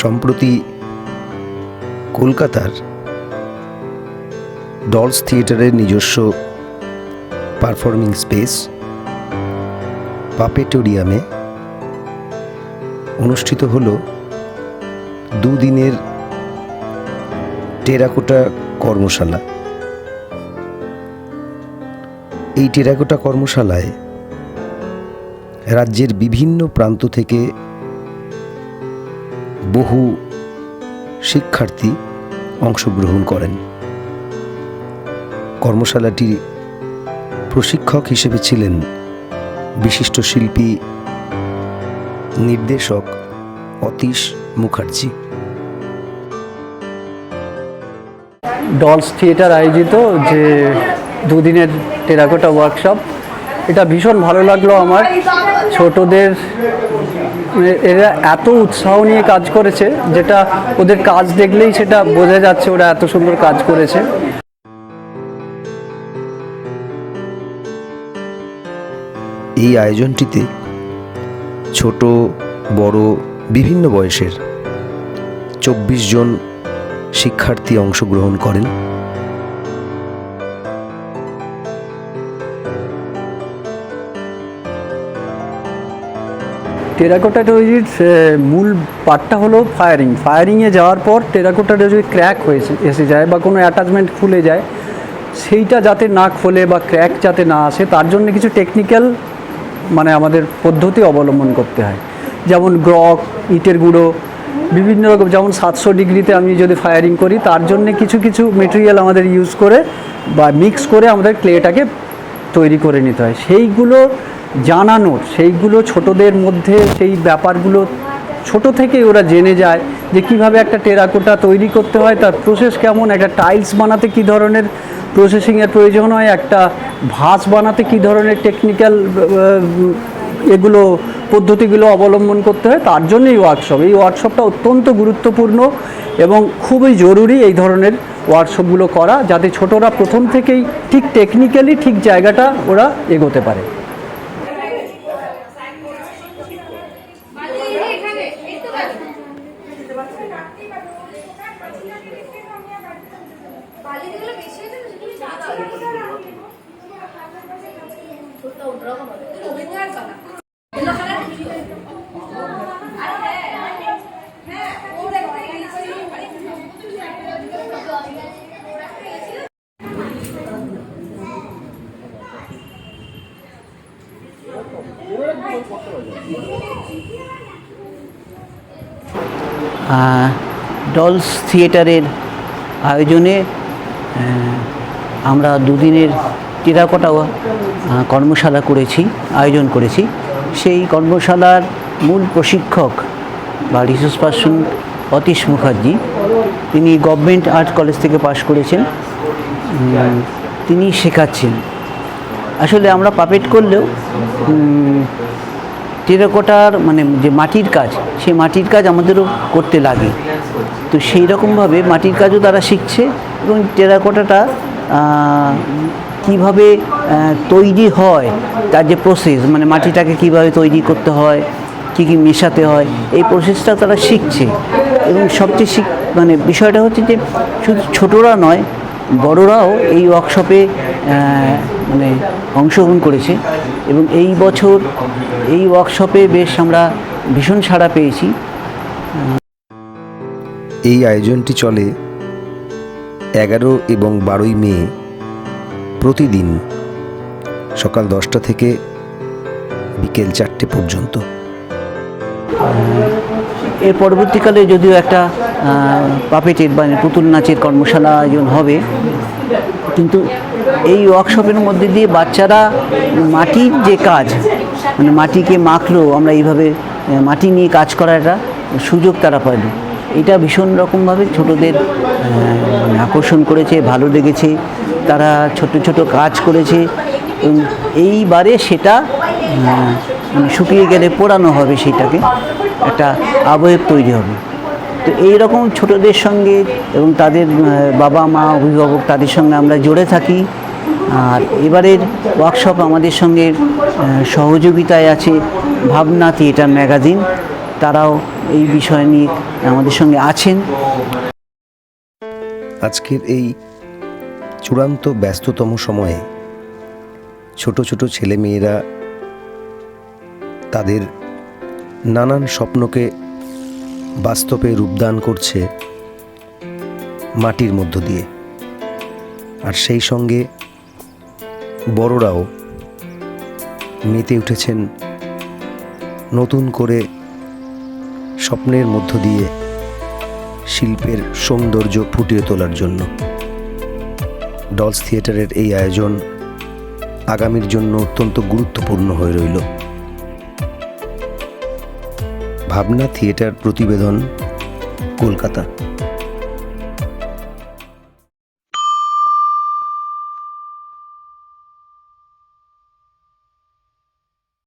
সম্প্রতি কলকাতার ডলস থিয়েটারের নিজস্ব পারফর্মিং স্পেস পাপেটোরিয়ামে অনুষ্ঠিত হলো দুদিনের টেরাকোটা কর্মশালা। এই টেরাকোটা কর্মশালায় রাজ্যের বিভিন্ন প্রান্ত থেকে বহু শিক্ষার্থী অংশগ্রহণ করেন। কর্মশালাটির প্রশিক্ষক হিসেবে ছিলেন বিশিষ্ট শিল্পী নির্দেশক অতীশ মুখার্জি। ডলস থিয়েটার আয়োজিত যে দুদিনের টেরাকোটা ওয়ার্কশপ, এটা ভীষণ ভালো লাগলো আমার। ছোটদের এরা এত উৎসাহ নিয়ে কাজ করেছে, যেটা ওদের কাজ দেখলেই সেটা বোঝা যাচ্ছে ওরা এত সুন্দর কাজ করেছে। এই আয়োজনটিতে ছোট বড় বিভিন্ন বয়সের 24 জন শিক্ষার্থী অংশগ্রহণ করেন। টেরাকোটা তৈরির মূল পার্টটা হলো ফায়ারিংয়ে যাওয়ার পর টেরাকোটাটা যদি ক্র্যাক এসে যায় বা কোনো অ্যাটাচমেন্ট খুলে যায়, সেইটা যাতে না খোলে বা ক্র্যাক যাতে না আসে, তার জন্য কিছু টেকনিক্যাল আমাদের পদ্ধতি অবলম্বন করতে হয়। যেমন গ্রক, ইটের গুঁড়ো, বিভিন্ন রকম, যেমন 700 ডিগ্রিতে আমি যদি ফায়ারিং করি, তার জন্য কিছু কিছু মেটেরিয়াল আমাদের ইউজ করে বা মিক্স করে আমাদের ক্লেটাকে তৈরি করে নিতে হয়। সেইগুলো জানানোর, সেইগুলো ছোটদের মধ্যে সেই ব্যাপারগুলো ছোট থেকেই ওরা জেনে যায় যে কিভাবে একটা টেরাকোটা তৈরি করতে হয়, তার প্রসেস কেমন, একটা টাইলস বানাতে কী ধরনের প্রসেসিংয়ের প্রয়োজন হয়, একটা ভাস বানাতে কী ধরনের টেকনিক্যাল এগুলো পদ্ধতিগুলো অবলম্বন করতে হয়। তার জন্য এই ওয়ার্কশপটা অত্যন্ত গুরুত্বপূর্ণ এবং খুবই জরুরি এই ধরনের ওয়ার্কশপগুলো করা, যাতে ছোটরা প্রথম থেকেই ঠিক টেকনিক্যালি ঠিক জায়গাটা ওরা এগোতে পারে। ডলস থিয়েটারের আয়োজনে আমরা দুদিনের টেরাকোটা কর্মশালা আয়োজন করেছি। সেই কর্মশালার মূল প্রশিক্ষক বা রিসোর্স পার্সন অতীশ মুখার্জি, তিনি গভর্নমেন্ট আর্ট কলেজ থেকে পাশ করেছেন, তিনি শেখাচ্ছেন। আসলে আমরা পাপেট করলেও টেরাকোটার যে মাটির কাজ, সেই মাটির কাজ আমাদেরও করতে লাগে। তো সেই রকমভাবে মাটির কাজও তারা শিখছে এবং টেরাকোটাটা কীভাবে তৈরি হয়, তার যে প্রসেস, মাটিটাকে কীভাবে তৈরি করতে হয়, কী কী মেশাতে হয়, এই প্রসেসটা তারা শিখছে। এবং সবচেয়ে বিষয়টা হচ্ছে যে শুধু ছোটরা নয়, বড়রাও এই ওয়ার্কশপে অংশগ্রহণ করেছে এবং এই বছর এই ওয়ার্কশপে বেশ আমরা ভীষণ সাড়া পেয়েছি। এই আয়োজনটি চলে 11 এবং 12 মে প্রতিদিন সকাল 10টা থেকে বিকেল 4টে পর্যন্ত। এর পরবর্তীকালে যদিও একটা পাপেটের পুতুল নাচের কর্মশালা আয়োজন হবে, কিন্তু এই ওয়ার্কশপের মধ্যে দিয়ে বাচ্চারা মাটির যে কাজ, মাটিকে মাখলো, আমরা এইভাবে মাটি নিয়ে কাজ করার একটা সুযোগ তারা পাইল। এটা ভীষণ রকমভাবে ছোটদের আকর্ষণ করেছে, ভালো লেগেছে। তারা ছোট ছোট কাজ করেছে এবং এইবারে সেটা শুকিয়ে গেলে পোড়ানো হবে, সেইটাকে একটা আবয়ব তৈরি হবে। তো এই রকম ছোটদের সঙ্গে এবং তাদের বাবা মা, অভিভাবক, তাদের সঙ্গে আমরা জুড়ে থাকি। আর এবারের ওয়ার্কশপ আমাদের সঙ্গে সহযোগিতায় আছে ভাবনা থিয়েটার ম্যাগাজিন, তারাও এই বিষয় নিয়ে আমাদের সঙ্গে আছেন। আজকের এই চূড়ান্ত ব্যস্ততম সময়ে ছোট ছোট ছেলেমেয়েরা তাদের নানান স্বপ্নকে বাস্তবে রূপদান করছে মাটির মধ্য দিয়ে, আর সেই সঙ্গে বড়রাও মেতে উঠেছেন নতুন করে স্বপ্নের মধ্য দিয়ে শিল্পের সৌন্দর্য ফুটিয়ে তোলার জন্য। ডলস থিয়েটারের এই আয়োজন আগামীর জন্য অত্যন্ত গুরুত্বপূর্ণ হয়ে রইল। ভাবনা থিয়েটার প্রতিবেদন, কলকাতা।